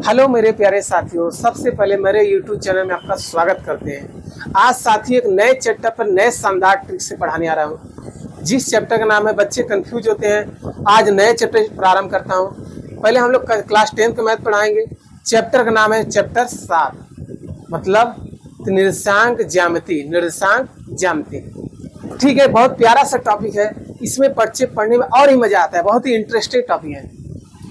Hello मेरे प्यारे साथियों, सबसे पहले मेरे YouTube चैनल में आपका स्वागत करते हैं। आज साथी एक नए चैप्टर पर नए शानदार ट्रिक से पढ़ाने आ रहा हूँ, जिस चैप्टर का नाम है बच्चे कंफ्यूज होते हैं। आज नए चैप्टर से प्रारंभ करता हूँ। पहले हम लोग क्लास 10 का मैथ पढ़ाएंगे। चैप्टर का नाम है चैप्टर 7, मतलब निर्देशांक ज्यामिति। निर्देशांक ज्यामिति, ठीक है। बहुत प्यारा सा टॉपिक है। इसमें बच्चे पढ़ने में और ही मजा आता है। बहुत ही इंटरेस्टिंग टॉपिक है,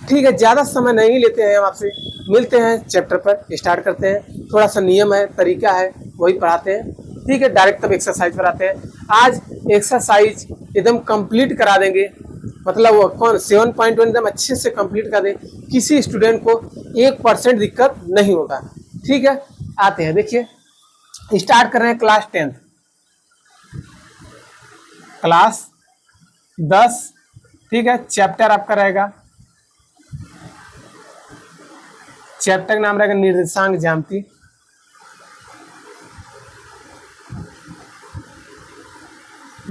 ठीक है। ज़्यादा समय नहीं लेते हैं, हम आपसे मिलते हैं, चैप्टर पर स्टार्ट करते हैं। थोड़ा सा नियम है, तरीका है, वही पढ़ाते हैं, ठीक है। डायरेक्ट तब एक्सरसाइज पर आते हैं। आज एक्सरसाइज एकदम कंप्लीट करा देंगे, मतलब वो कौन 7.1 एकदम अच्छे से कंप्लीट कर दें। किसी स्टूडेंट को 1% दिक्कत नहीं होगा, ठीक है। आते हैं, देखिए स्टार्ट कर रहे हैं क्लास 10, क्लास 10, ठीक है। चैप्टर आपका रहेगा, चैप्टर का नाम रहेगा निर्देशांक ज्यामिति।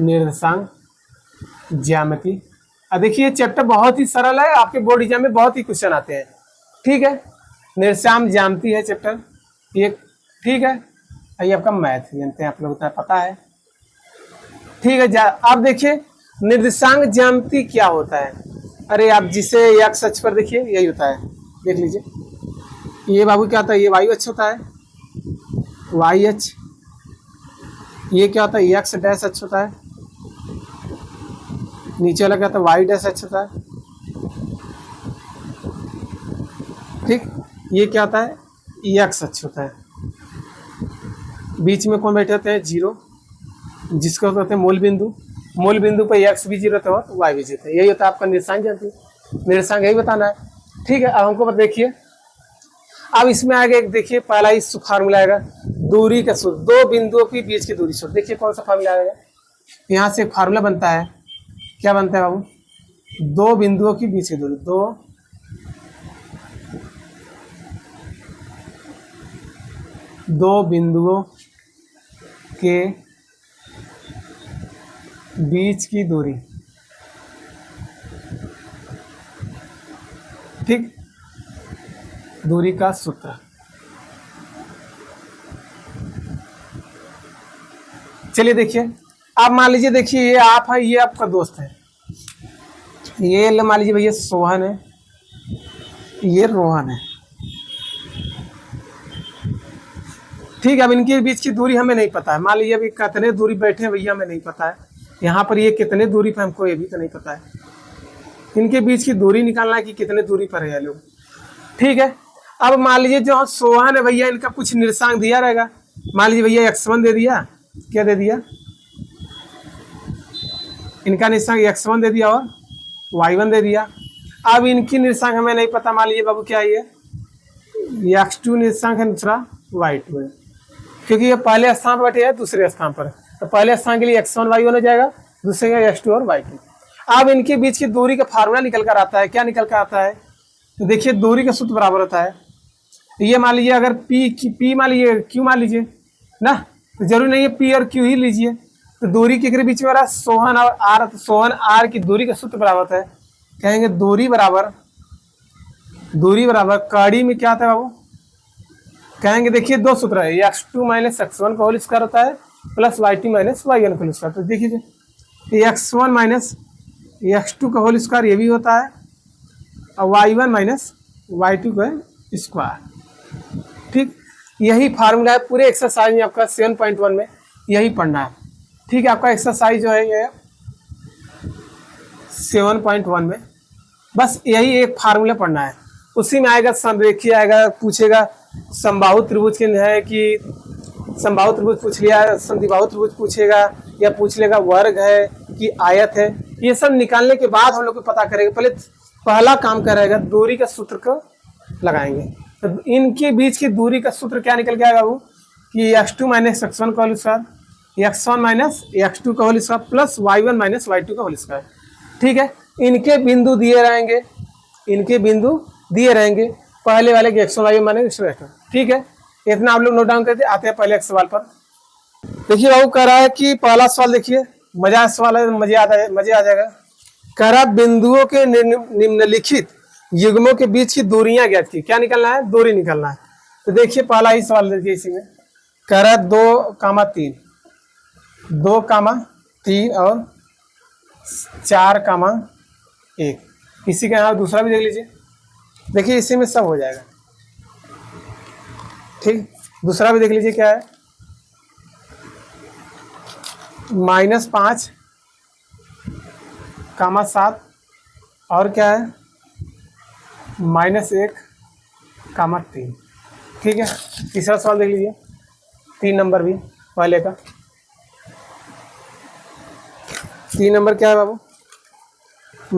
निर्देशांक ज्यामिति। अब देखिए चैप्टर बहुत ही सरल है, आपके बोर्ड एग्जाम में बहुत ही क्वेश्चन आते हैं, ठीक है। निर्देशांक ज्यामिति है चैप्टर एक, ठीक है। ये आपका मैथ जानते हैं आप लोग, उतना पता है, ठीक है। आप देखिए निर्देशांक ज्यामिति क्या होता है। अरे आप जिसे एक्स अक्ष पर देखिए यही होता है, देख लीजिए। ये बाबू क्या होता है, ये वायु अक्ष होता है, वाई अक्ष। ये क्या होता है, एक्स डैश अक्ष होता है। नीचे वाला क्या होता है, वाई डैश अक्ष होता है, ठीक। ये क्या होता है, एक्स अक्ष होता है। बीच में कौन बैठे होते हैं, जीरो, जिसको कहते हैं मूल बिंदु। मूल बिंदु पर एक्स भी जीरो होता है, वाई भी जीरो होता है। यही होता है आपका निर्देशांक ज्यामिति। निर्देशांक यही बताना है, ठीक है। अब हमको देखिए, अब इसमें आगे एक देखिए पहला ही फार्मूला आएगा, दूरी का सूत्र। दो बिंदुओं के बीच की दूरी सूत्र। देखिए कौन सा फार्मूला आएगा, यहाँ से एक फार्मूला बनता है। क्या बनता है बाबू, दो बिंदुओं के बीच की दूरी। दो बिंदुओं के बीच की दूरी, ठीक। दूरी का सूत्र। चलिए देखिए, आप मान लीजिए, देखिए ये आप है, ये आपका दोस्त है। ये मान लीजिए भैया सोहन है, ये रोहन है, ठीक है। अब इनके बीच की दूरी हमें नहीं पता है। मान लीजिए अभी कितने दूरी बैठे हैं भैया, हमें नहीं पता है। यहाँ पर ये कितने दूरी पर, हमको ये भी तो नहीं पता है। इनके बीच की दूरी निकालना है कि कितने दूरी पर है लोग, ठीक है। अब मान लीजिए जो सोहन है भैया, इनका कुछ निर्देशांक दिया रहेगा। मान लीजिए भैया x1 दे दिया, क्या दे दिया, इनका निर्देशांक x1 दे दिया और y1 दे दिया। अब इनकी निर्देशांक हमें नहीं पता। मान लीजिए बाबू क्या है, ये x2 निर्देशांक है, दूसरा y2 है, क्योंकि ये पहले स्थान पर बैठे हैं, दूसरे स्थान पर। तो पहले स्थान के लिए x1 y1 हो जाएगा, दूसरे का x2 और y2। अब इनके बीच की दूरी का फार्मूला निकल कर आता है। क्या निकल कर आता है, तो देखिए दूरी का सूत्र बराबर होता है। ये मान लीजिए अगर p मान लीजिए, q मान लीजिए ना, तो जरूरी नहीं है p और q ही लीजिए। तो दूरी के बीच में सोहन और r, तो सोहन r की दूरी का सूत्र बराबर होता है। कहेंगे दूरी बराबर कड़ी में क्या आता है बाबू, कहेंगे देखिए दो सूत्र है, x2 माइनस x1 का होल स्क्वायर होता है, प्लस y2 माइनस y1 का होल स्क्वायर। तो देखिए x1 माइनस x2 का होल स्क्वायर ये भी होता है, और y1 माइनस y2 का स्क्वायर, ठीक। यही फार्मूला है पूरे एक्सरसाइज में आपका 7.1 में, यही पढ़ना है, ठीक है। आपका एक्सरसाइज जो है ये 7.1 में बस यही एक फार्मूला पढ़ना है। उसी में आएगा संरेखीय, आएगा पूछेगा समबाहु त्रिभुज के है कि समबाहु त्रिभुज पूछ लिया, समद्विबाहु त्रिभुज पूछेगा, या पूछ लेगा वर्ग है कि आयत है। ये सब निकालने के बाद हम लोग को पता करेगा। पहले पहला काम करेगा, दूरी का सूत्र को लगाएंगे। तो इनके बीच की दूरी का सूत्र क्या निकल के आएगा वो, कि x2 माइनस x1 का whole square, x1 minus x2 का whole square, plus y1 minus y2 का होल स्क्वायर, ठीक है। इनके बिंदु दिए रहेंगे, पहले वाले के x1 y1 माइनस x2, ठीक है। इतना आप लोग नोट डाउन करते। आते हैं पहले एक सवाल पर। देखिए बाबू कह रहा है कि पहला सवाल देखिए, मजा सवाल है, मजे आ जाएगा। कह रहा बिंदुओं के निम्नलिखित युग्मों के बीच की दूरियां ज्ञात की, क्या निकलना है, दूरी निकलना है। तो देखिए पहला ही सवाल देखिए, इसी में कह रहा है 2,3, 2,3 और 4,1। इसी के यहाँ दूसरा भी देख लीजिए, देखिए इसी में सब हो जाएगा। ठीक, दूसरा भी देख लीजिए क्या है, -5,7 और क्या है, -1,3। ठीक है, तीसरा सवाल देख लीजिए, 3 नंबर भी पहले का। 3 नंबर क्या है बाबू, A, B,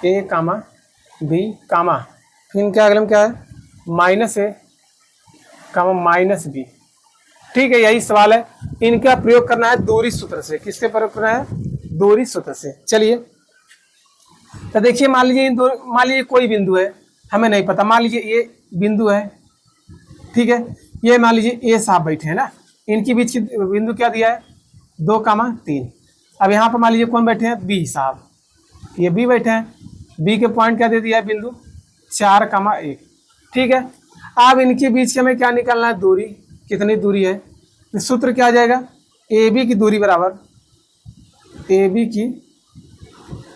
फिर क्या अगले में क्या है, -A, -B। ठीक है, यही सवाल है। इनका प्रयोग करना है दूरी सूत्र से। किससे प्रयोग करना है, दूरी सूत्र से। चलिए तो देखिए, मान लीजिए कोई बिंदु है, हमें नहीं पता, मान लीजिए ये बिंदु है, ठीक है, ये मान लीजिए A साहब बैठे हैं ना, इनके बीच की बिंदु क्या दिया है, 2,3। अब यहाँ पर मान लीजिए कौन बैठे हैं, B साहब, ये B बैठे हैं, B के पॉइंट क्या दे दिया है, बिंदु 4,1। ठीक है, अब इनके बीच के हमें क्या निकालना है, दूरी, कितनी दूरी है। तो सूत्र क्या आ जाएगा, AB की दूरी बराबर, AB की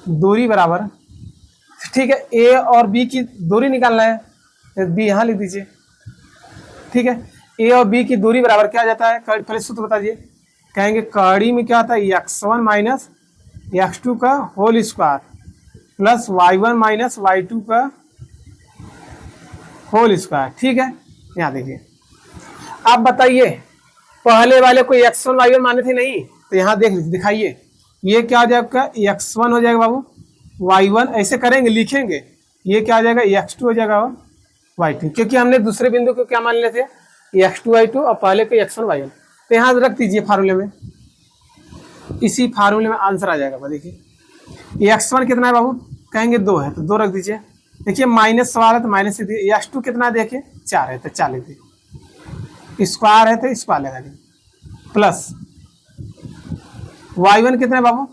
दूरी बराबर, ठीक है, A और B की दूरी निकालना है, तो B यहाँ लिख दीजिए। ठीक है, A और B की दूरी बराबर क्या आ जाता है, पहले सूत्र बता दीजिए। कहेंगे कड़ी में क्या आता है, x1 माइनस x2 का whole square plus y1 minus y2 का होल स्क्वायर। ठीक है, यहाँ देखिए, आप बताइए पहले वाले को x1 y1 माने थे नहीं, तो यहाँ देख लीजिए, दिखाइए, ये क्या आ जाएगा, x1 हो जाएगा बाबू, y1 ऐसे करेंगे, लिखेंगे, ये क्या आ जाएगा, x2 हो जाएगा y2, क्योंकि हमने दूसरे बिंदु को क्या मान लेते हैं, x2 y2 और पहले को x1 y1। तो यहाँ रख दीजिए फार्मूले में, इसी फार्मूले में आंसर आ जाएगा। देखिए x1 कितना है बाबू, कहेंगे 2 है, तो 2 रख दीजिए। देखिए माइनस सवाल है तो माइनस से दिए, x2 कितना है, देखिए 4 है तो 4 लिख दीजिए, स्क्वायर है तो स्क्वायर लगा दीजिए, प्लस y1 कितना है बाबू,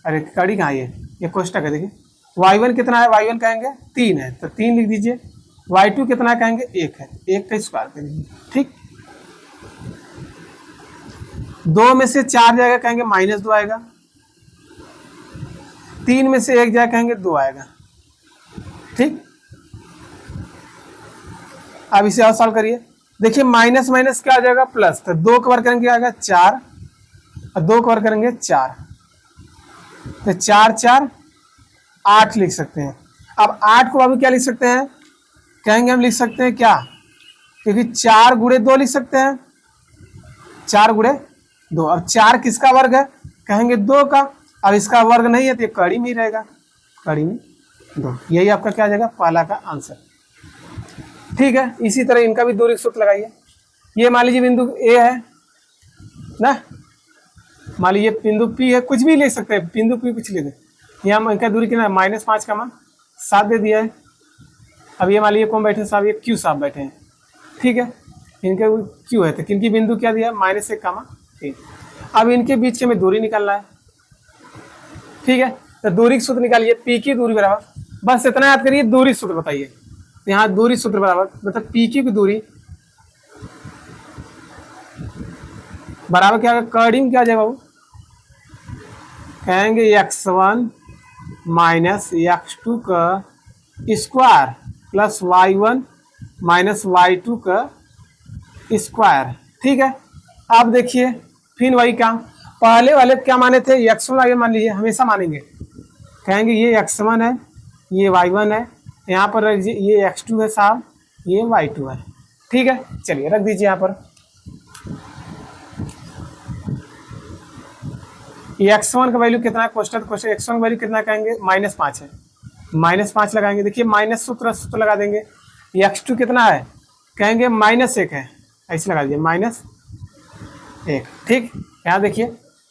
अरे कड़ी कहाँ ये कोष्टक है, देखिए y1 कितना है, y1 कहेंगे 3 है तो 3 लिख दीजिए, y2 कितना है, कहेंगे 1 है, 1 का स्क्वायर कर दीजिए। ठीक, 2 में से 4 जाएगा, कहेंगे -2 आएगा, 3 में से 1 जाएगा, कहेंगे 2 आएगा। ठीक, अब इसे और सॉल्व करिए, देखिए माइनस माइनस क्या आ जाएगा, प्लस, तो 2 का वर्ग करेंगे आएगा 4 और 2 का वर्ग करेंगे 4, तो 4 4 8 लिख सकते हैं। अब 8 को अभी क्या लिख सकते हैं, कहेंगे हम लिख सकते हैं क्या, क्योंकि 4 गुणे 2 लिख सकते हैं, 4 गुणे 2, अब 4 किसका वर्ग है, कहेंगे 2 का, अब इसका वर्ग नहीं है तो ये कड़ी में ही रहेगा, कड़ी में 2, यही आपका क्या आ जाएगा, पहला का आंसर। ठीक है, इसी तरह इनका भी दूरी सूत्र लगाइए। ये मान लीजिए बिंदु A है ना, मान लीजिए बिंदु P है, कुछ भी ले सकते हैं, बिंदु P कुछ ले दे, यहाँ इनका दूरी कितना है, -5,7 दे दिया है। अब ये मान लीजिए कौन बैठे साहब, ये Q साहब बैठे हैं, ठीक है, इनके Q है तो किनकी बिंदु क्या दिया, -1,3। अब इनके बीच के में दूरी निकालना है। ठीक है, तो दूरी का सूत्र निकालिए, P की दूरी बराबर, बस इतना याद करिए, दूरी सूत्र बताइए। यहाँ दूरी सूत्र बराबर मतलब P की दूरी बराबर क्या होगा, कड़ी में क्या आ जाएगा बाबू, कहेंगे x1 माइनस x2 का square plus y1 minus y2 का स्क्वायर। ठीक है, अब देखिए फिर वही काम, पहले वाले क्या माने थे, x1 y1 मान लीजिए, हमेशा मानेंगे, कहेंगे ये x1 है, ये y1 है, यहाँ पर रख दीजिए, ये x2 है साहब, ये y2 है। ठीक है, चलिए रख दीजिए यहाँ पर, ये x1 का वैल्यू कितना है, कोष्टक x1 का वैल्यू कितना कहेंगे, -5 है, -5 लगाएंगे, देखिए माइनस सूत्र लगा देंगे, ये x2 कितना है, कहेंगे -1 है, ऐसे लगा दीजिए -1। ठीक, यहाँ देखिए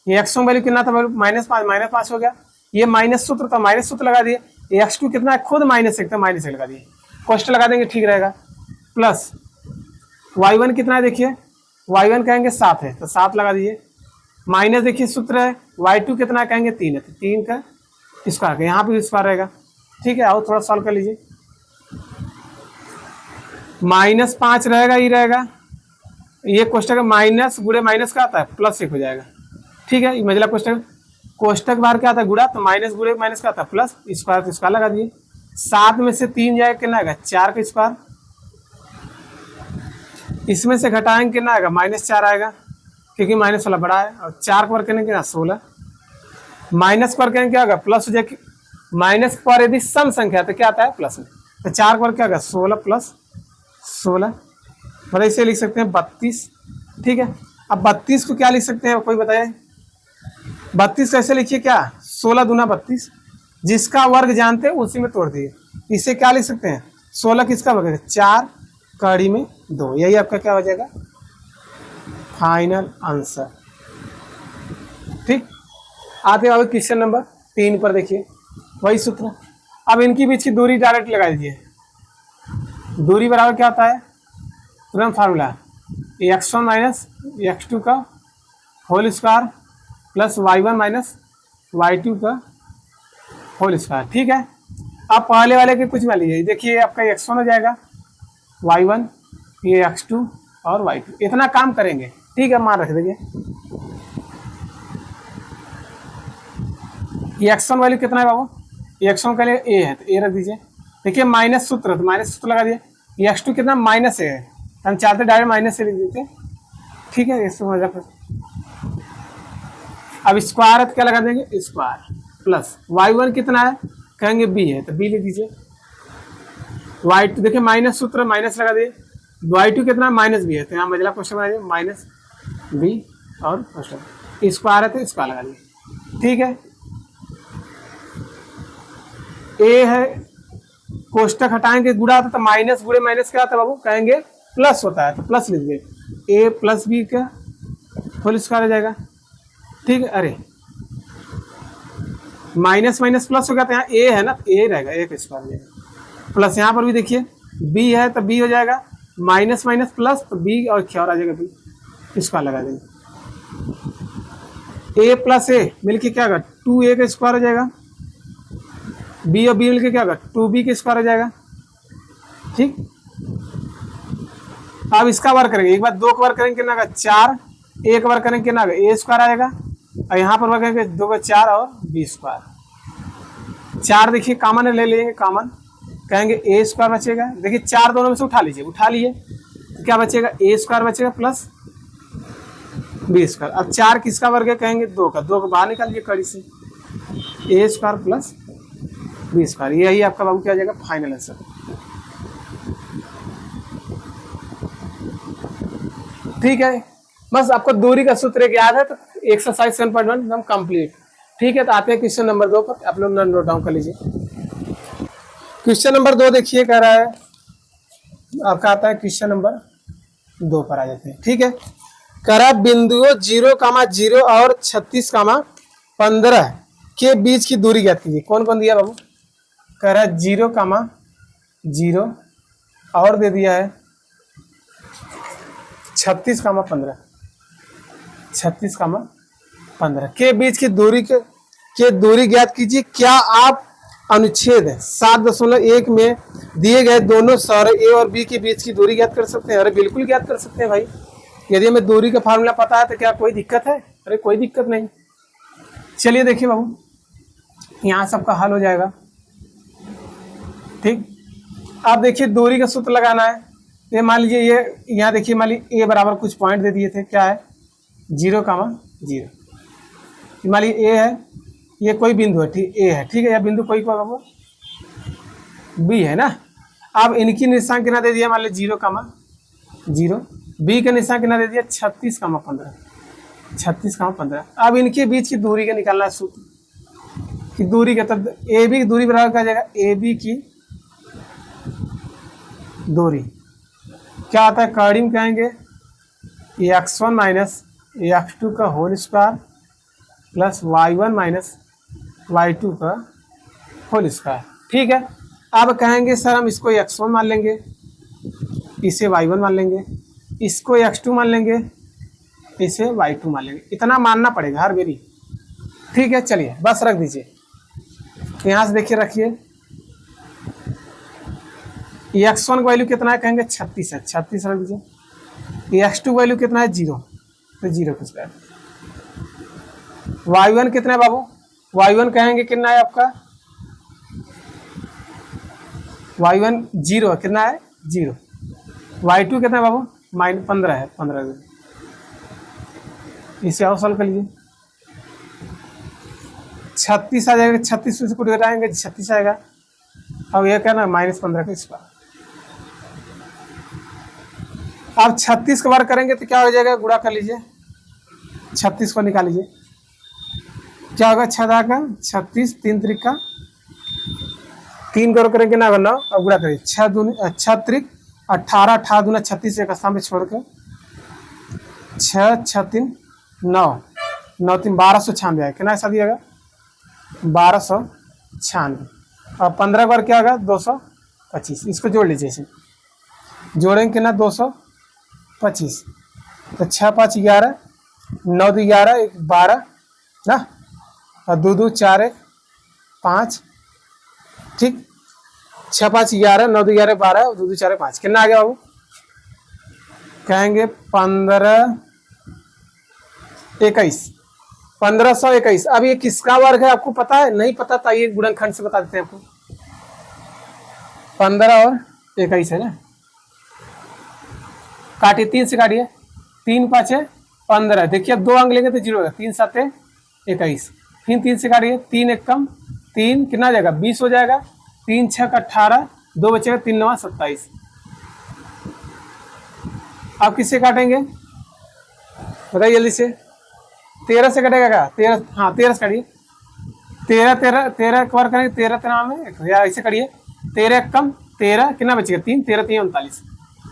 ये x1 वैल्यू कितना था, -5 हो गया, ये माइनस सूत्र था, माइनस सूत्र लगा दिए, ये x2 कितना है, खुद -1 था, -1 लगा दिए, कोष्टक लगा देंगे, ठीक रहेगा, प्लस y1 कितना है, देखिए y1 कहेंगे 7 है तो 7 लगा दीजिए, माइनस देखिए सूत्र है, y2 कितना कहेंगे 3 है तो 3 का स्क्वायर, यहाँ पे स्क्वायर रहेगा, ठीक है, और थोड़ा सॉल्व कर लीजिए। -5 रहेगा, ये रहेगा, ये कोष्टक माइनस गुणे माइनस का आता है +1 हो जाएगा। ठीक है, ये मझला कोष्टक, कोष्टक बाहर क्या आता है गुणा, तो माइनस गुणे माइनस का आता है प्लस, स्क्वायर तो स्क्वायर लगा दिए। 7 में से 3 जाएगा, कितना आएगा 4 का स्क्वायर। इसमें से घटाएंगे कितना आएगा, -4 आएगा, क्योंकि माइनस वाला बड़ा है। और 4 का वर्ग करेंगे कितना, 16। माइनस का वर्ग करेंगे क्या होगा, प्लस हो जाएगा। माइनस पर यदि सम संख्या तो क्या आता है, प्लस में। तो 4 का वर्ग क्या होगा, 16 + 16, मतलब इसे लिख सकते हैं 32। ठीक है, अब 32 को क्या लिख सकते हैं, कोई बताए। 32 कैसे लिखिए, क्या 16 दूना 32, जिसका वर्ग जानते हैं उसी में तोड़ दिए। इसे क्या लिख सकते हैं, 16 किसका वर्ग है, 4 कड़ी में 2, यही आपका क्या हो जाएगा फाइनल आंसर। ठीक, आते हैं क्वेश्चन नंबर 3 पर। देखिए वही सूत्र, अब इनकी बीच की दूरी डायरेक्ट लगा दीजिए। दूरी बराबर क्या होता है, तुरंत फार्मूला, x1 माइनस x2 का whole square plus y1 minus y2 का होल स्क्वायर। ठीक है, अब पहले वाले के कुछ मान लीजिए, देखिए आपका x1 हो जाएगा, y1, ये x2 और y2, इतना काम करेंगे। ठीक है, मान रख देंगे। ये x1 वैल्यू कितना है बाबू, ये x1 का लिए a है तो a रख दीजिए। देखिए माइनस सूत्र, तो माइनस सूत्र लगा दिए। ये x2 कितना, -a है, हम चाहते डायरेक्ट माइनस से लिख देते। ठीक है, इसको मजा कर। अब स्क्वायर है तो क्या लगा देंगे, स्क्वायर प्लस y1 कितना है, कहेंगे b है तो b लिख दीजिए। y2 देखिए माइनस सूत्र, माइनस लगा दिए। y2 कितना, -b है तो यहाँ मजला क्वेश्चन बना दिए, -b और क्वेश्चन स्क्वायर है तो स्क्वायर लगा दिए। ठीक है, a है, कोष्टक हटाएंगे गुणा होता तो माइनस गुणे माइनस क्या आता है बाबू, कहेंगे प्लस होता है तो प्लस लिख दिए। a + b का होल स्क्वायर हो जाएगा। ठीक है, अरे माइनस माइनस प्लस हो गया तो यहाँ a है ना, a रहेगा, a का स्क्वायर हो जाएगा। प्लस यहाँ पर भी देखिए b है तो b हो जाएगा, माइनस माइनस प्लस तो b और क्या और आ जाएगा b, स्क्वायर लगा देंगे। a + a मिलके क्या होगा, 2a का स्क्वायर हो जाएगा। b और b मिलके क्या होगा, 2b का स्क्वायर हो जाएगा। ठीक, अब इसका वर्ग करेंगे, एक बार 2 का वर्ग करेंगे कितना होगा, 4, 1 वर्ग करेंगे कितना होगा, a स्क्वायर आएगा, और यहाँ पर वर्ग करेंगे 2 का 4 और b स्क्वायर। 4 देखिए कॉमन ले लेंगे, कॉमन कहेंगे a स्क्वायर बचेगा। देखिए 4 दोनों में से उठा लीजिए, उठा लिए तो क्या बचेगा, a स्क्वायर बचेगा प्लस b स्क्वायर। अब 4 किसका वर्ग है, कहेंगे 2 का, 2 को बाहर निकाल लीजिए कड़ी से, a square plus b square. यही आपका बाबू क्या हो जाएगा, फाइनल आंसर। ठीक है, बस आपको दूरी का सूत्र एक याद है तो एक्सरसाइज 7.1 एकदम कंप्लीट। ठीक है, तो आते हैं क्वेश्चन नंबर 2 पर, आप लोग नोट डाउन कर लीजिए। क्वेश्चन नंबर 2 देखिए कह रहा है, आपका आता है क्वेश्चन नंबर 2 पर आ जाते हैं। ठीक है, कह रहा है बिंदुओं 0,0 और 36,15 के बीच की दूरी ज्ञात कीजिए। कौन कौन दिया बाबू, कह रहा है 0,0 और दे दिया है 36,15 के बीच की दूरी के दूरी ज्ञात कीजिए। क्या आप अनुच्छेद 7.1 में दिए गए दोनों सौर ए और बी के बीच की दूरी ज्ञात कर सकते हैं? अरे बिल्कुल ज्ञात कर सकते हैं भाई, यदि हमें दूरी का फार्मूला पता है तो क्या कोई दिक्कत है? अरे कोई दिक्कत नहीं। चलिए देखिए बाबू, यहाँ सबका हल हो जाएगा। ठीक, आप देखिए दूरी का सूत्र लगाना है। ये मान लीजिए, ये यहाँ देखिए, मान लीजिए ए बराबर कुछ पॉइंट दे दिए थे, क्या है 0,0। मान लीजिए ए है, ये कोई बिंदु है, ठीक ए है, ठीक है, यह बिंदु कोई बाबू बी है ना। अब इनकी निशान कितना दे दिया, मान लीजिए 0,0, बी का निशान कितना दे दिया 36,15। अब इनके बीच की दूरी का निकालना है सूत्र कि दूरी का, तब ए बी की दूरी बराबर क्या जाएगा, ए बी की दूरी क्या आता है, कड़ी में कहेंगे x1 माइनस x2 का whole square plus y1 minus y2 का होल स्क्वायर। ठीक है, अब कहेंगे सर हम इसको x1 मान लेंगे, इसे y1 मान लेंगे, इसको x2 मान लेंगे, इसे y2 मान लेंगे। इतना मानना पड़ेगा हर बारी। ठीक है, चलिए बस रख दीजिए। यहाँ से देखिए, रखिए x1 का वैल्यू कितना है, कहेंगे 36 है, 36 रख दीजिए। x2 वैल्यू कितना है 0, तो 0 का स्क्वायर। y1 कितना है बाबू, y1 कहेंगे कितना है आपका, y1 0 कितना है 0। y2 कितना है बाबू, -15 है, 15। इसे और सॉल्व कर लीजिए। 36 आ जाएगा, 36 से कुछ घटाएंगे 36 आएगा। अब यह क्या ना -15 का स्क्वायर। अब 36 का बार करेंगे तो क्या हो जाएगा, गुणा कर लीजिए, 36 को निकाल लीजिए, क्या होगा 6 का 36, 3 त्रिक 3 करो करेंगे ना 9। अब गुणा करिए 6 त्रिक 18, 18 दूना 36, एक स्थान पे छोड़ के 6 6 3 9, 9 3 1296 है, कितना ऐसा दिएगा 1296। और 15 बार क्या होगा 225, इसको जोड़ लीजिए, इसे जोड़ेंगे कितना 225, तो 6 5 11, 9 2 11, 1 12 ना, और 2 2 4 1 5, ठीक। 6 5 11, 9 2 11 12, 2 2 4 1 5, कितना आ गया बाबू, कहेंगे 15 21, 1521। अब ये किसका वर्ग है आपको पता है, नहीं पता तो ये गुणनखंड से बता देते हैं आपको। 15 और 21 है ना, काटिए, 3 से काटिए, 3 5 15, देखिए अब 2 अंक लेंगे तो 0 होगा, 3 7 21, फिर 3 से काटिए, 3 1 कम 3, कितना हो जाएगा 20 हो जाएगा, 3 6 18, 2 बचेगा, 3 9 27। आप किससे काटेंगे बताइए जल्दी से, 13 से कटेगा क्या, 13, हाँ 13 से काटिए, 13 13 13 कवर करेंगे, 13 13 में या ऐसे करिए, 13 कम 13, कितना बचेगा 3, 13 3 39,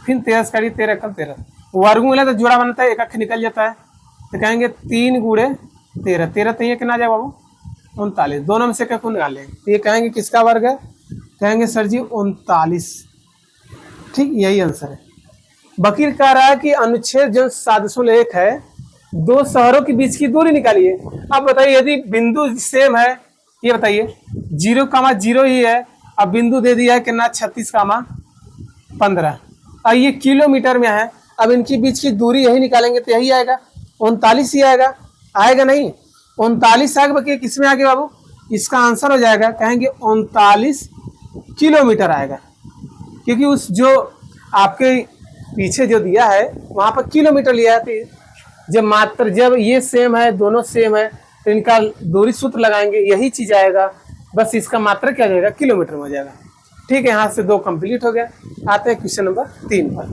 फिर 13 से काटिए, 13 कम 13, वर्गमूल है तो जोड़ा बनता है, एक अक्ष निकल जाता है, तो कहेंगे 3 गुणे 13, 13 3 कितना आ जाएगा बाबू 39, दोनों में से क्या निकाल लेंगे, तो ये कहेंगे किसका वर्ग है, कहेंगे सर जी 39, ठीक, यही आंसर है। वकील कह रहा है कि अनुच्छेद जो 701 है, 2 शहरों के बीच की दूरी निकालिए। अब बताइए यदि बिंदु सेम है, ये बताइए 0,0 ही है, अब बिंदु दे दिया है कितना 36,15, और ये किलोमीटर में है, अब इनके बीच की दूरी यही निकालेंगे तो यही आएगा 39 ही आएगा, आएगा नहीं 39 आएगा, बाकी किस में आगे बाबू, इसका आंसर हो जाएगा, कहेंगे 39 किलोमीटर आएगा, क्योंकि उस जो आपके पीछे जो दिया है वहां पर किलोमीटर लिया है, तो जब ये सेम है, दोनों सेम है, तो इनका दूरी सूत्र लगाएंगे, यही चीज आएगा, बस इसका मात्रा क्या जाएगा किलोमीटर में हो जाएगा। ठीक है, यहाँ से 2 कंप्लीट हो गया। आते हैं क्वेश्चन नंबर 3 पर।